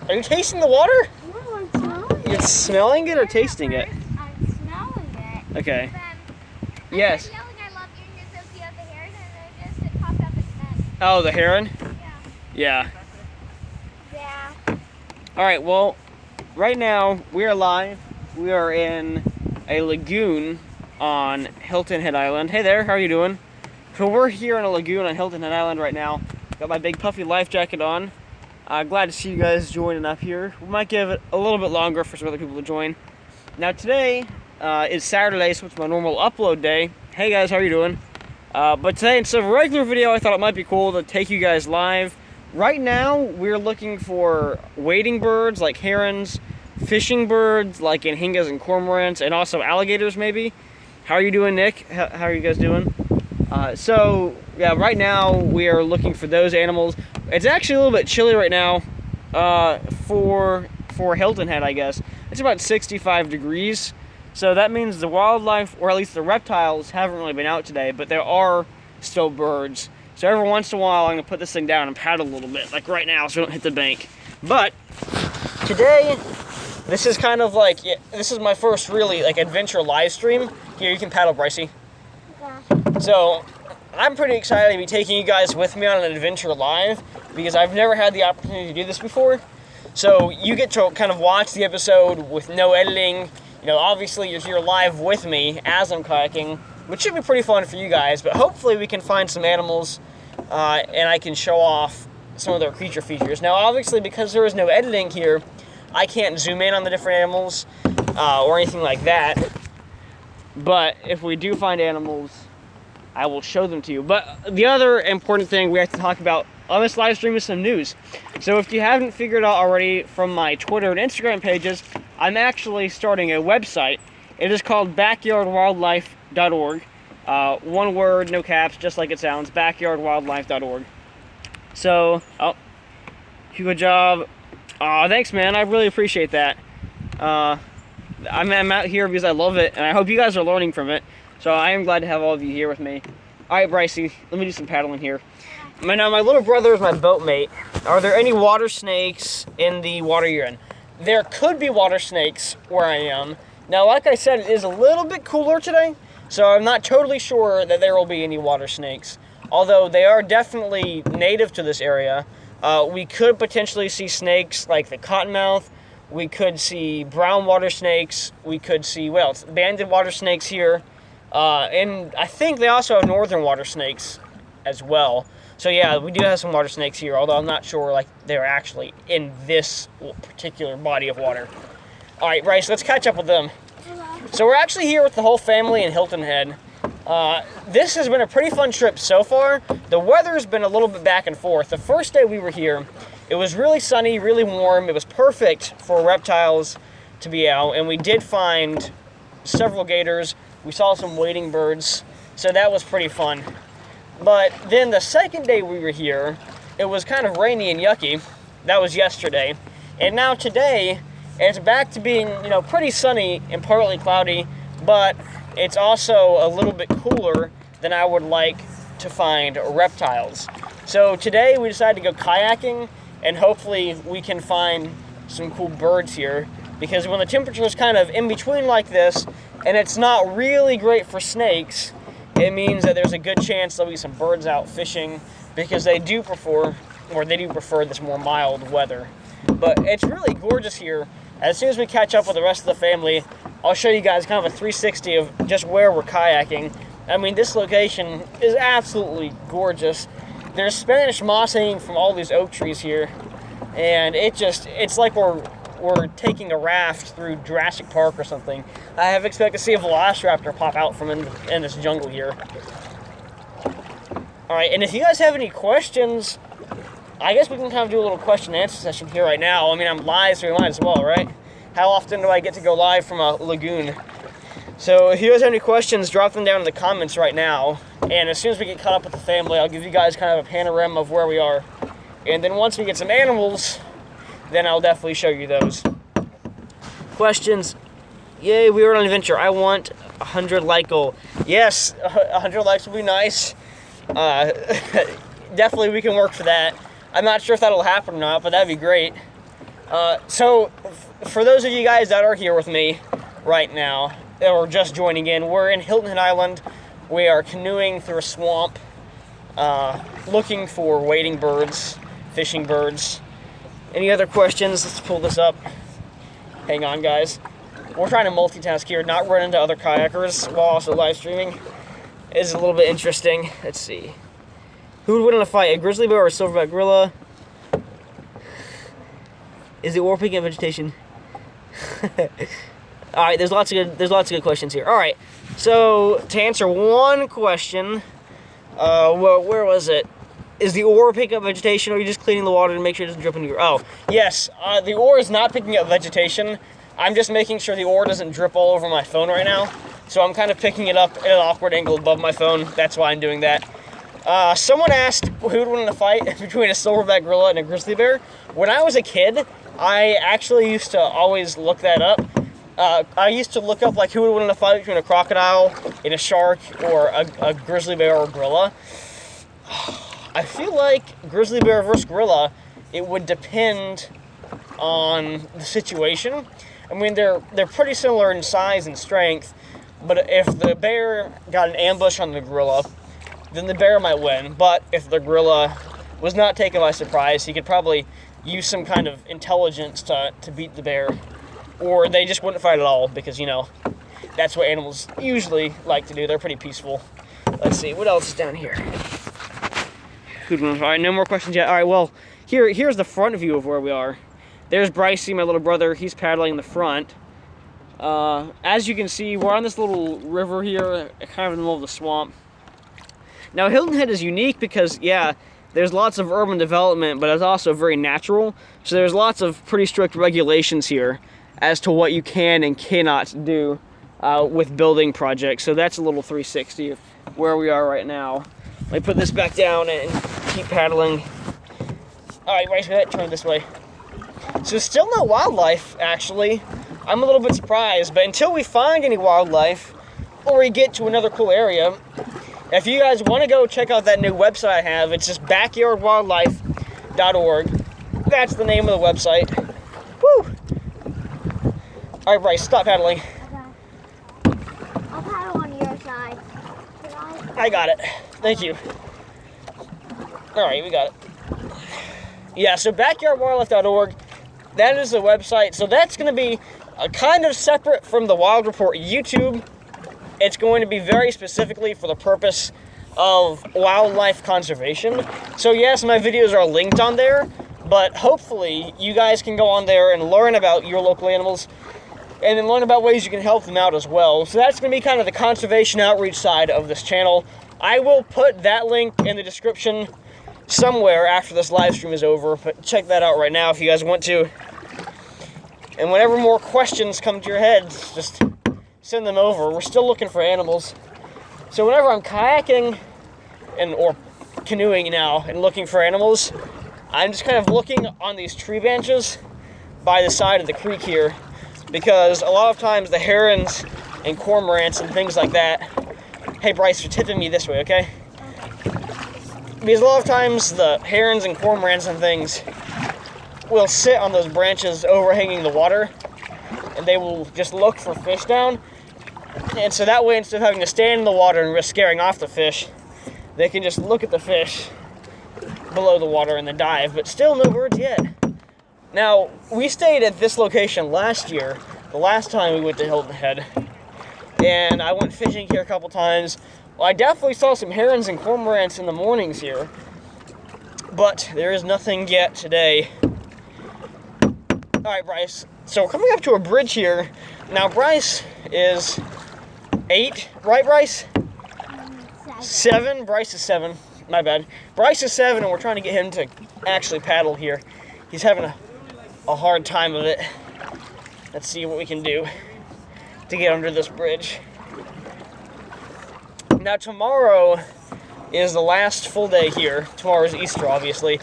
Are you tasting the water? No, I'm smelling it. You're smelling it or tasting it? I'm smelling it. Okay. Then, Yes. I'm yelling I love you and you're so cute of the heron and it popped up its neck. Oh, the heron? Yeah. Yeah. Yeah. Alright, well, right now we are live. We are in a lagoon on Hilton Head Island. Hey there, how are you doing? So we're here in a lagoon on Hilton Head Island right now. Got my big puffy life jacket on. Glad to see you guys joining up here. We might give it a little bit longer for some other people to join. Now today is Saturday, so it's my normal upload day. Hey guys, how are you doing? But today, instead of a regular video, I thought it might be cool to take you guys live. Right now, we're looking for wading birds like herons, fishing birds like anhingas and cormorants, and also alligators maybe. How are you doing, Nick? How are you guys doing? So, yeah, right now we are looking for those animals. It's actually a little bit chilly right now for Hilton Head, I guess. It's about 65 degrees. So that means the wildlife, or at least the reptiles, haven't really been out today, but there are still birds. So every once in a while, I'm going to put this thing down and paddle a little bit, like right now, so I don't hit the bank. But today, this is kind of like, this is my first really like adventure live stream. Here, you can paddle, Brycey. Yeah. So I'm pretty excited to be taking you guys with me on an adventure live because I've never had the opportunity to do this before. So you get to kind of watch the episode with no editing. You know, obviously you're here live with me as I'm kayaking, which should be pretty fun for you guys, but hopefully we can find some animals and I can show off some of their creature features. Now, obviously, because there is no editing here, I can't zoom in on the different animals or anything like that. But if we do find animals, I will show them to you. But the other important thing we have to talk about on this live stream is some news. So if you haven't figured out already from my Twitter and Instagram pages, I'm actually starting a website. It is called backyardwildlife.org. One word, no caps, just like it sounds, backyardwildlife.org. So, good job. Thanks, man. I really appreciate that. I'm out here because I love it, and I hope you guys are learning from it. So I am glad to have all of you here with me. All right, Brycey, let me do some paddling here. Now, my little brother is my boat mate. Are there any water snakes in the water you're in? There could be water snakes where I am. Now, like I said, it is a little bit cooler today, so I'm not totally sure that there will be any water snakes. Although they are definitely native to this area. We could potentially see snakes like the cottonmouth. We could see brown water snakes. We could see, well, banded water snakes here. And I think they also have northern water snakes as well. So yeah, we do have some water snakes here, although I'm not sure like they're actually in this particular body of water. All right, Bryce, let's catch up with them. So we're actually here with the whole family in Hilton Head. This has been a pretty fun trip so far. The weather's been a little bit back and forth. The first day we were here, it was really sunny, really warm. It was perfect for reptiles to be out, and we did find several gators. We saw some wading birds, so that was pretty fun. But then the second day we were here, it was kind of rainy and yucky. That was yesterday. And now today, it's back to being, you know, pretty sunny and partly cloudy, but it's also a little bit cooler than I would like to find reptiles. So today we decided to go kayaking, and hopefully we can find some cool birds here, because when the temperature is kind of in between like this, and it's not really great for snakes, it means that there's a good chance there'll be some birds out fishing, because they do prefer this more mild weather. But it's really gorgeous here. As soon as we catch up with the rest of the family, I'll show you guys kind of a 360 of just where we're kayaking. I mean, this location is absolutely gorgeous. There's Spanish moss hanging from all these oak trees here, and it's like we're taking a raft through Jurassic Park or something. I have expected to see a velociraptor pop out from in this jungle here. All right, and if you guys have any questions, I guess we can kind of do a little question and answer session here right now. I mean, I'm live, so we might as well, right? How often do I get to go live from a lagoon? So if you guys have any questions, drop them down in the comments right now. And as soon as we get caught up with the family, I'll give you guys kind of a panorama of where we are. And then once we get some animals, then I'll definitely show you those. Questions? Yay, we were on an adventure. I want 100 like goal. Yes, 100 likes would be nice. Definitely we can work for that. I'm not sure if that'll happen or not, but that'd be great. So, for those of you guys that are here with me right now, or just joining in, we're in Hilton Island. We are canoeing through a swamp, looking for wading birds, fishing birds. Any other questions? Let's pull this up. Hang on, guys. We're trying to multitask here, not run into other kayakers while also live streaming. It's a little bit interesting. Let's see. Who would win in a fight, a grizzly bear or a silverback gorilla? Is it war picking vegetation? All right, there's lots of good questions here. All right, so to answer one question, well, where was it? Is the oar picking up vegetation, or are you just cleaning the water to make sure it doesn't drip into your? Oh, yes, the oar is not picking up vegetation. I'm just making sure the oar doesn't drip all over my phone right now. So I'm kind of picking it up at an awkward angle above my phone. That's why I'm doing that. Someone asked who would win in a fight between a silverback gorilla and a grizzly bear. When I was a kid, I actually used to always look that up. I used to look up like who would win in a fight between a crocodile and a shark, or a grizzly bear or a gorilla. I feel like grizzly bear versus gorilla, it would depend on the situation. I mean, they're pretty similar in size and strength, but if the bear got an ambush on the gorilla, then the bear might win. But if the gorilla was not taken by surprise, he could probably use some kind of intelligence to beat the bear. Or they just wouldn't fight at all, because, you know, that's what animals usually like to do. They're pretty peaceful. Let's see, what else is down here? All right, no more questions yet. All right, well, here's the front view of where we are. There's Brycey, my little brother. He's paddling in the front. As you can see, we're on this little river here, kind of in the middle of the swamp. Now, Hilton Head is unique because, yeah, there's lots of urban development, but it's also very natural. So there's lots of pretty strict regulations here as to what you can and cannot do with building projects. So that's a little 360 of where we are right now. Let me put this back down and keep paddling. All right, Bryce, turn this way. So still no wildlife, actually. I'm a little bit surprised, but until we find any wildlife or we get to another cool area, if you guys want to go check out that new website I have, it's just backyardwildlife.org. That's the name of the website. Woo! All right, Bryce, stop paddling. Okay. I'll paddle on your side. I got it. Thank you. All right, we got it. Yeah, so backyardwildlife.org, that is the website. So that's going to be kind of separate from the Wild Report YouTube. It's going to be very specifically for the purpose of wildlife conservation. So yes, my videos are linked on there, but hopefully you guys can go on there and learn about your local animals and then learn about ways you can help them out as well. So that's going to be kind of the conservation outreach side of this channel. I will put that link in the description somewhere after this live stream is over, but check that out right now if you guys want to. And whenever more questions come to your heads, just send them over. We're still looking for animals. So whenever I'm kayaking or canoeing now and looking for animals, I'm just kind of looking on these tree branches by the side of the creek here, because a lot of times the herons and cormorants and things like that. Hey Bryce, you're tipping me this way, okay? Because a lot of times the herons and cormorants and things will sit on those branches overhanging the water, and they will just look for fish down. And so that way, instead of having to stand in the water and risk scaring off the fish, they can just look at the fish below the water and then dive. But still no birds yet. Now, we stayed at this location last year, the last time we went to Hilton Head, and I went fishing here a couple times. Well, I definitely saw some herons and cormorants in the mornings here, but there is nothing yet today. All right, Bryce. So we're coming up to a bridge here. Now, Bryce is 8, right, Bryce? 7. Bryce is 7. My bad. Bryce is 7, and we're trying to get him to actually paddle here. He's having a hard time of it. Let's see what we can do to get under this bridge. Now, tomorrow is the last full day here. Tomorrow is Easter, obviously.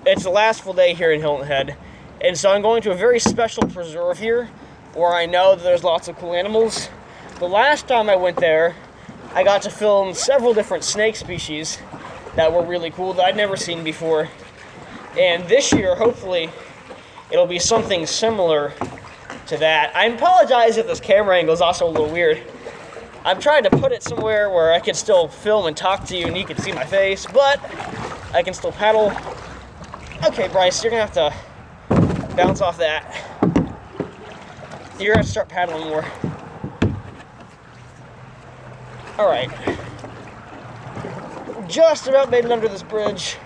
It's the last full day here in Hilton Head. And so I'm going to a very special preserve here where I know that there's lots of cool animals. The last time I went there, I got to film several different snake species that were really cool that I'd never seen before. And this year, hopefully, it'll be something similar to that. I apologize if this camera angle is also a little weird. I'm trying to put it somewhere where I can still film and talk to you and you can see my face, but I can still paddle. Okay, Bryce, you're gonna have to bounce off that. You're gonna have to start paddling more. All right. Just about made it under this bridge.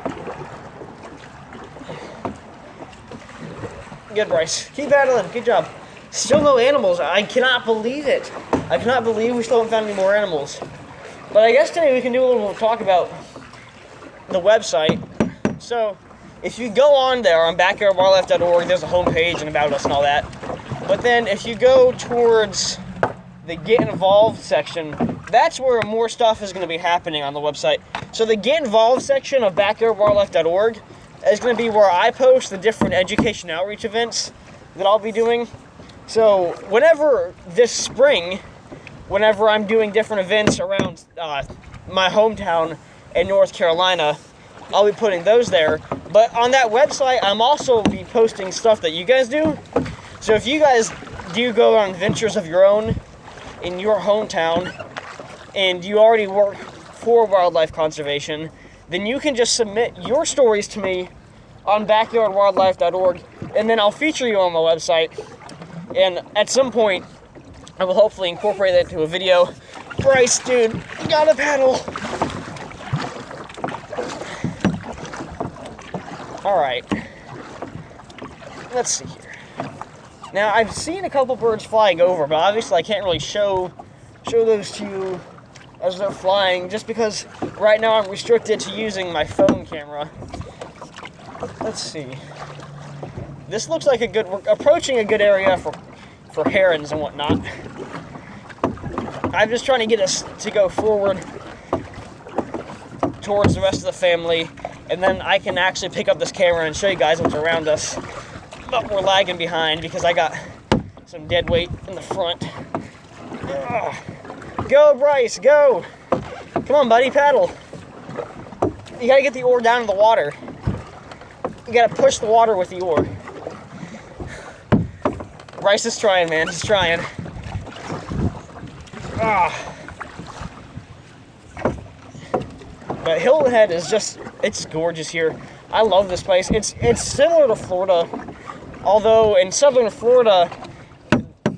Good, Bryce. Keep paddling. Good job. Still no animals. I cannot believe it. I cannot believe we still haven't found any more animals. But I guess today we can do a little talk about the website. So, if you go on there on backyardwildlife.org, there's a homepage and about us and all that. But then if you go towards the Get Involved section, that's where more stuff is going to be happening on the website. So the Get Involved section of backyardwildlife.org is going to be where I post the different education outreach events that I'll be doing. So whenever this spring, whenever I'm doing different events around my hometown in North Carolina, I'll be putting those there. But on that website, I'm also be posting stuff that you guys do. So if you guys do go on adventures of your own in your hometown, and you already work for wildlife conservation, then you can just submit your stories to me on backyardwildlife.org, and then I'll feature you on my website. And at some point, I will hopefully incorporate that into a video. Bryce, dude, you gotta paddle. All right. Let's see here. Now, I've seen a couple birds flying over, but obviously I can't really show those to you as they're flying, just because right now I'm restricted to using my phone camera. Let's see. This looks like we're approaching a good area for herons and whatnot. I'm just trying to get us to go forward towards the rest of the family, and then I can actually pick up this camera and show you guys what's around us. But we're lagging behind because I got some dead weight in the front. Ugh. Go, Bryce, go! Come on, buddy, paddle. You gotta get the oar down in the water. You gotta push the water with the oar. Bryce is trying, man. He's trying. But Hilton Head is it's gorgeous here. I love this place. It's similar to Florida, although in southern Florida,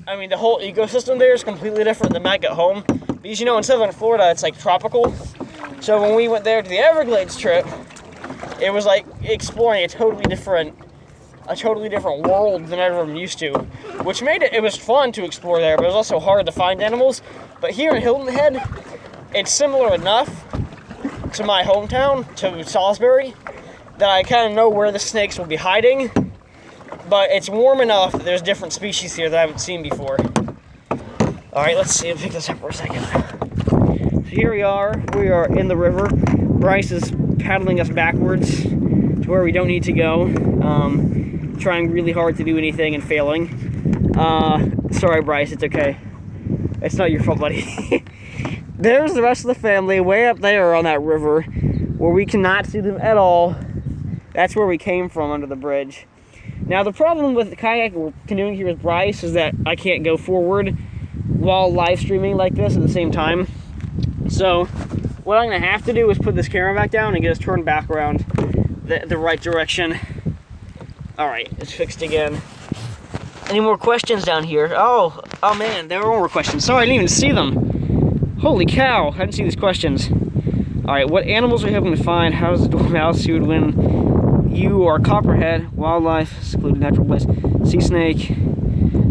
I mean, the whole ecosystem there is completely different than back at home. Because, in southern Florida, it's like tropical. So when we went there to the Everglades trip, it was like exploring a totally different world than I'm used to. Which made it was fun to explore there, but it was also hard to find animals. But here in Hilton Head, it's similar enough to my hometown, to Salisbury, that I kind of know where the snakes will be hiding. But it's warm enough that there's different species here that I haven't seen before. Alright, let's see. I'll pick this up for a second. So here we are. We are in the river. Bryce is paddling us backwards to where we don't need to go. Trying really hard to do anything and failing. Sorry, Bryce. It's okay. It's not your fault, buddy. There's the rest of the family way up there on that river where we cannot see them at all. That's where we came from, under the bridge. Now, the problem with kayak canoeing here with Bryce is that I can't go forward while live streaming like this at the same time. So, what I'm going to have to do is put this camera back down and get us turned back around the right direction. Alright, it's fixed again. Any more questions down here? Oh man, there are more questions. Sorry, I didn't even see them. Holy cow, I didn't see these questions. Alright, what animals are you hoping to find? How does the dormouse who would win? You are copperhead, wildlife, secluded natural place, sea snake.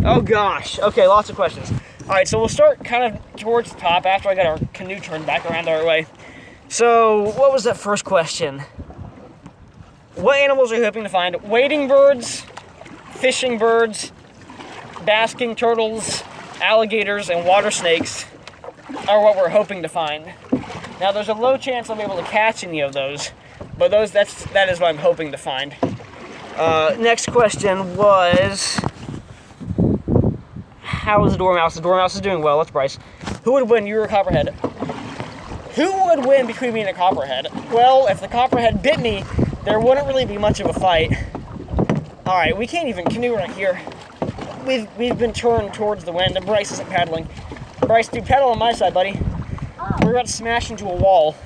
Oh gosh, okay, lots of questions. Alright, so we'll start kind of towards the top after I got our canoe turned back around the right way. So, what was that first question? What animals are you hoping to find? Wading birds, fishing birds, basking turtles, alligators, and water snakes are what we're hoping to find. Now, there's a low chance I'll be able to catch any of those, but that is what I'm hoping to find. Next question was, how is the dormouse? The dormouse is doing well. That's Bryce. Who would win? You or a copperhead? Who would win between me and a copperhead? Well, if the copperhead bit me, there wouldn't really be much of a fight. All right, we can't even canoe right here. We've been turned towards the wind, and Bryce isn't paddling. Bryce, do paddle on my side, buddy. Oh. We're about to smash into a wall.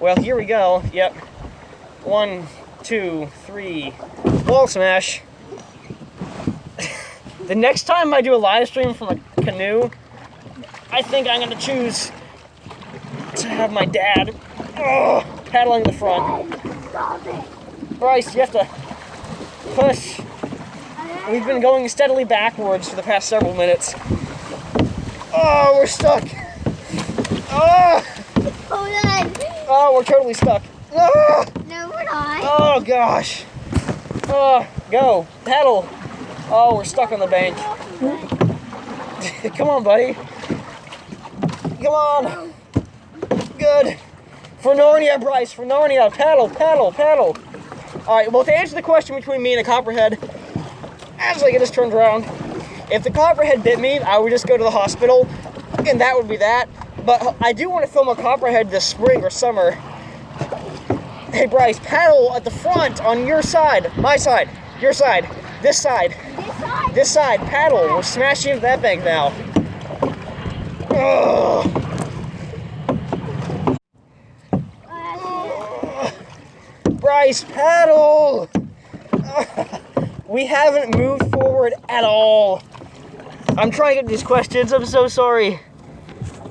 Well, here we go. Yep. 1, 2, 3. Wall smash. The next time I do a live stream from a canoe, I think I'm gonna choose to have my dad paddling the front. Bryce, you have to push. We've been going steadily backwards for the past several minutes. Oh, we're stuck. Oh, Hold on. oh, we're totally stuck. Oh, No, we're not. oh gosh. Oh, go, paddle. Oh, we're stuck on the bank. Come on, buddy. Come on. Good. For Narnia, Bryce, for Narnia. Paddle, paddle, paddle. All right, well, to answer the question between me and a copperhead, as I get this turned around, if the copperhead bit me, I would just go to the hospital, and that would be that. But I do want to film a copperhead this spring or summer. Hey, Bryce, paddle at the front on your side, my side, your side, this side, This side? this side, paddle. We're smashing into that bank now. Ugh. Bryce, paddle! We haven't moved forward at all. I'm trying to get these questions. I'm so sorry.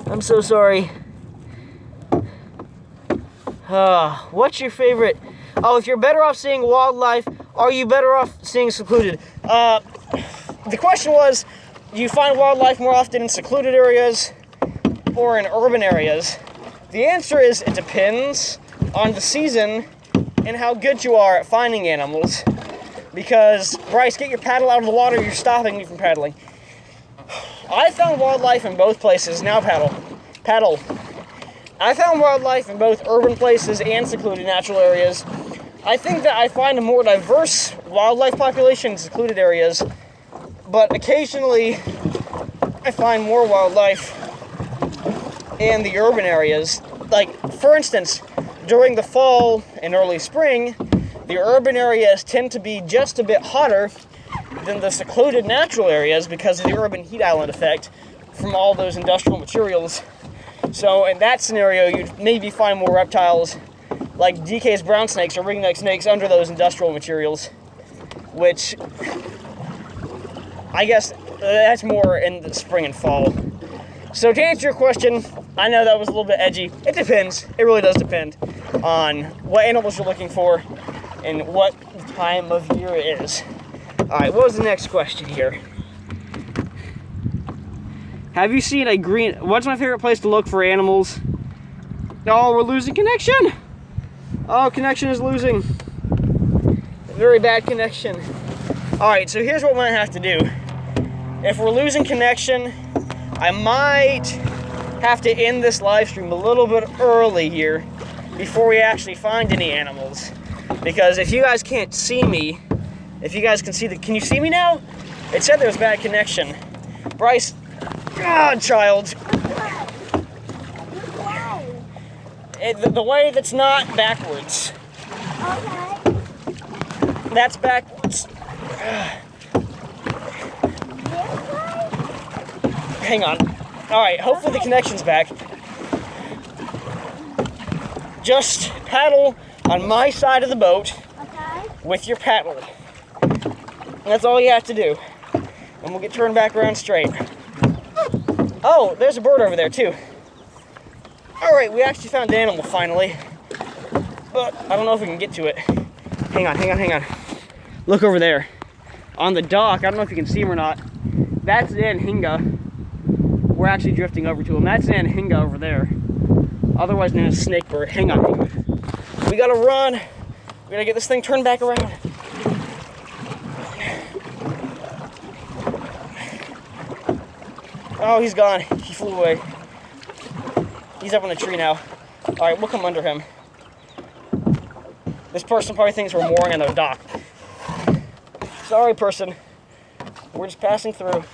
I'm so sorry. What's your favorite? Oh, if you're better off seeing wildlife, are you better off seeing secluded? The question was, do you find wildlife more often in secluded areas or in urban areas? The answer is it depends on the season and how good you are at finding animals. Because, Bryce, get your paddle out of the water, you're stopping me from paddling. I found wildlife in both places. Now paddle. Paddle. I found wildlife in both urban places and secluded natural areas. I think that I find a more diverse wildlife population in secluded areas, but occasionally I find more wildlife in the urban areas. Like, for instance, during the fall and early spring, the urban areas tend to be just a bit hotter than the secluded natural areas because of the urban heat island effect from all those industrial materials. So in that scenario, you'd maybe find more reptiles like DK's brown snakes or ringneck snakes under those industrial materials, which I guess that's more in the spring and fall. So to answer your question, I know that was a little bit edgy. It depends. It really does depend on what animals you're looking for and what time of year it is. All right, what was the next question here? Have you seen a green... What's my favorite place to look for animals? Oh, we're losing connection. Oh, connection is losing. Very bad connection. All right, so here's what we might have to do. If we're losing connection, I might have to end this live stream a little bit early here before we actually find any animals. Because if you guys can't see me, if you guys can see can you see me now? It said there was bad connection. Bryce, God, child. The way that's not backwards. Okay. That's backwards. Hang on. All right, hopefully the connection's back. Just paddle on my side of the boat with your paddle. That's all you have to do. And we'll get turned back around straight. Oh, there's a bird over there too. All right, we actually found an animal finally. But I don't know if we can get to it. Hang on, hang on, hang on. Look over there. On the dock, I don't know if you can see him or not. That's the Anhinga. We're actually drifting over to him. That's an Anhinga over there. Otherwise known as snakebird. Hang on, hang on. We gotta run. We gotta get this thing turned back around. Oh, he's gone. He flew away. He's up on a tree now. All right, we'll come under him. This person probably thinks we're mooring on their dock. Sorry, person. We're just passing through.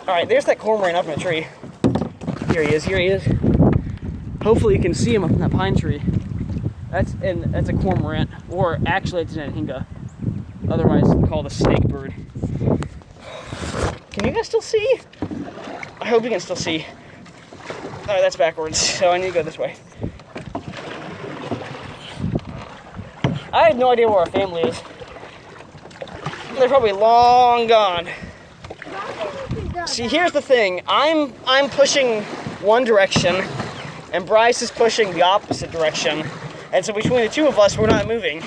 All right, there's that cormorant up in a tree. Here he is, here he is. Hopefully you can see him up in that pine tree. That's a cormorant, or actually it's an anhinga, otherwise called a snake bird. Can you guys still see? I hope you can still see. Alright, that's backwards, so I need to go this way. I have no idea where our family is. They're probably long gone. See, here's the thing. I'm pushing one direction, and Bryce is pushing the opposite direction. And so between the two of us, we're not moving.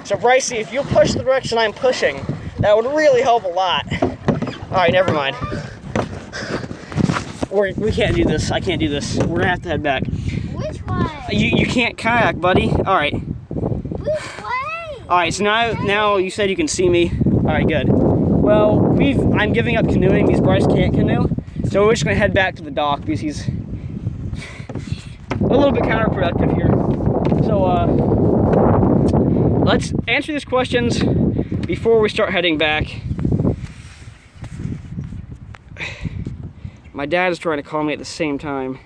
So Brycey, if you push the direction I'm pushing, that would really help a lot. Alright, never mind. We can't do this. I can't do this. We're gonna have to head back. Which way? You can't kayak, buddy. Alright. Which way? Alright, so now you said you can see me. Alright, good. Well, I'm giving up canoeing because Bryce can't canoe. So we're just gonna head back to the dock because he's a little bit counterproductive here. So let's answer these questions before we start heading back. My dad is trying to call me at the same time.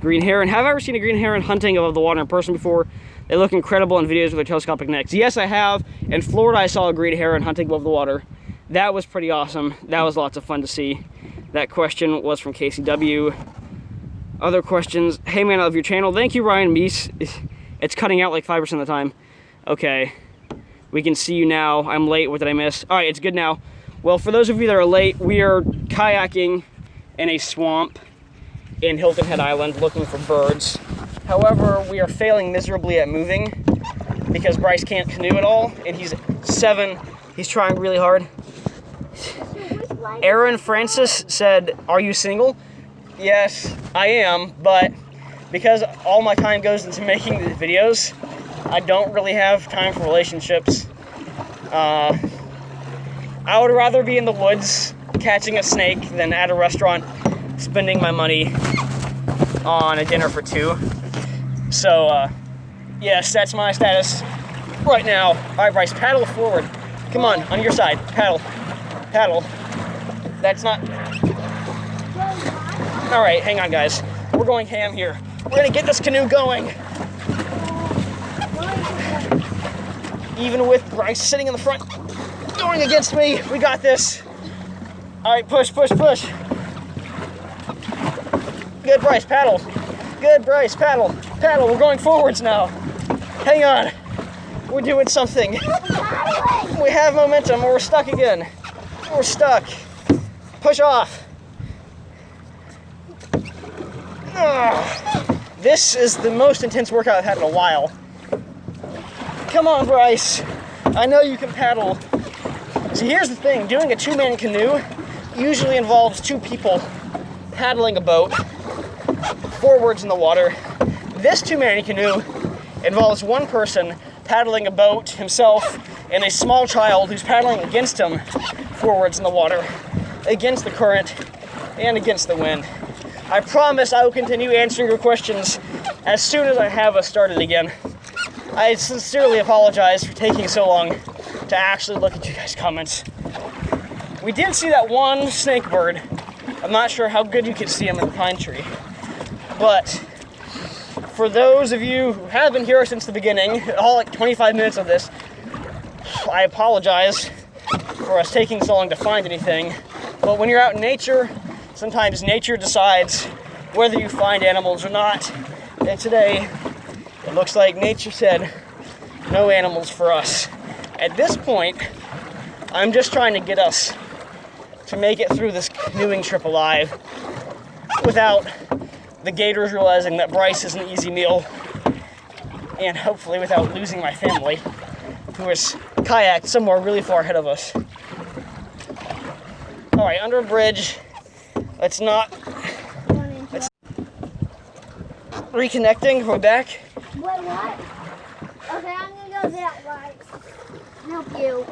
Green heron. Have I ever seen a green heron hunting above the water in person before? They look incredible in videos with their telescopic necks. Yes, I have. In Florida, I saw a green heron hunting above the water. That was pretty awesome. That was lots of fun to see. That question was from KCW. Other questions. Hey man, I love your channel. Thank you, Ryan Meese. It's cutting out like 5% of the time. Okay. We can see you now. I'm late. What did I miss? All right, it's good now. Well, for those of you that are late, we are kayaking in a swamp in Hilton Head Island looking for birds. However, we are failing miserably at moving because Bryce can't canoe at all, and he's 7. He's trying really hard. Aaron Francis said, "Are you single?" Yes, I am, but because all my time goes into making these videos, I don't really have time for relationships. I would rather be in the woods catching a snake than at a restaurant spending my money on a dinner for 2. So, yes, that's my status right now. All right, Bryce, paddle forward. Come on your side. Paddle. Paddle. That's not... All right, hang on, guys. We're going ham here. We're gonna get this canoe going. Even with Bryce sitting in the front, going against me, we got this. All right, push, push, push. Good, Bryce, paddle. Good, Bryce, paddle. Paddle, we're going forwards now. Hang on. We're doing something. We have momentum, or we're stuck again. We're stuck. Push off. Ugh. This is the most intense workout I've had in a while. Come on, Bryce. I know you can paddle. See, here's the thing. Doing a 2-man canoe usually involves 2 people paddling a boat forwards in the water. This 2-man canoe involves 1 person paddling a boat himself and a small child who's paddling against him forwards in the water, against the current and against the wind. I promise I will continue answering your questions as soon as I have us started again. I sincerely apologize for taking so long to actually look at you guys' comments. We did see that one snake bird. I'm not sure how good you could see him in the pine tree. But for those of you who have been here since the beginning, all like 25 minutes of this, I apologize for us taking so long to find anything. But when you're out in nature, sometimes nature decides whether you find animals or not. And today, it looks like nature said, no animals for us. At this point, I'm just trying to get us to make it through this canoeing trip alive without the gators realizing that Bryce is an easy meal, and hopefully without losing my family, who is kayaked somewhere really far ahead of us. All right, under a bridge. Let's reconnecting. We're back. Wait, what? Okay, I'm gonna go that way. Help you.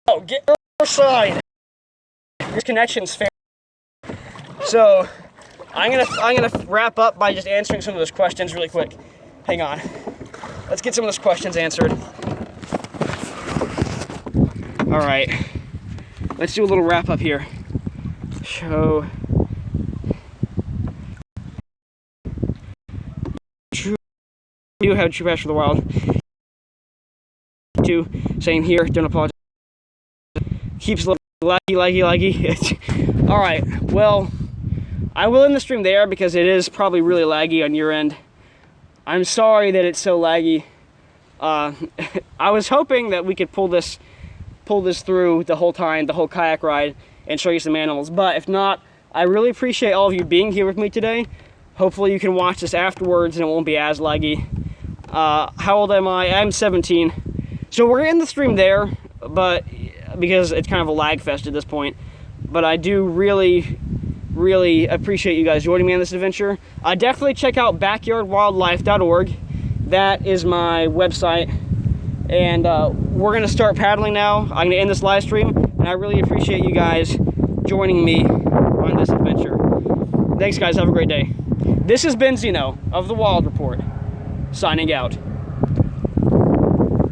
Oh, get your side. This connection's fair. So, I'm gonna wrap up by just answering some of those questions really quick. Hang on. Let's get some of those questions answered. All right. Let's do a little wrap up here. So, have a true passion for the wild. Too, same here. Don't apologize. Keeps laggy. All right. Well, I will end the stream there because it is probably really laggy on your end. I'm sorry that it's so laggy. I was hoping that we could pull this through the whole time, the whole kayak ride, and show you some animals. But if not, I really appreciate all of you being here with me today. Hopefully you can watch this afterwards and it won't be as laggy. How old am I? I'm 17. So we're in the stream there, but because it's kind of a lag fest at this point. But I do really appreciate you guys joining me on this adventure. Definitely check out backyardwildlife.org. That is my website. And we're going to start paddling now. I'm going to end this live stream. And I really appreciate you guys joining me on this adventure. Thanks, guys. Have a great day. This has been Zeno of the Wild Report, signing out.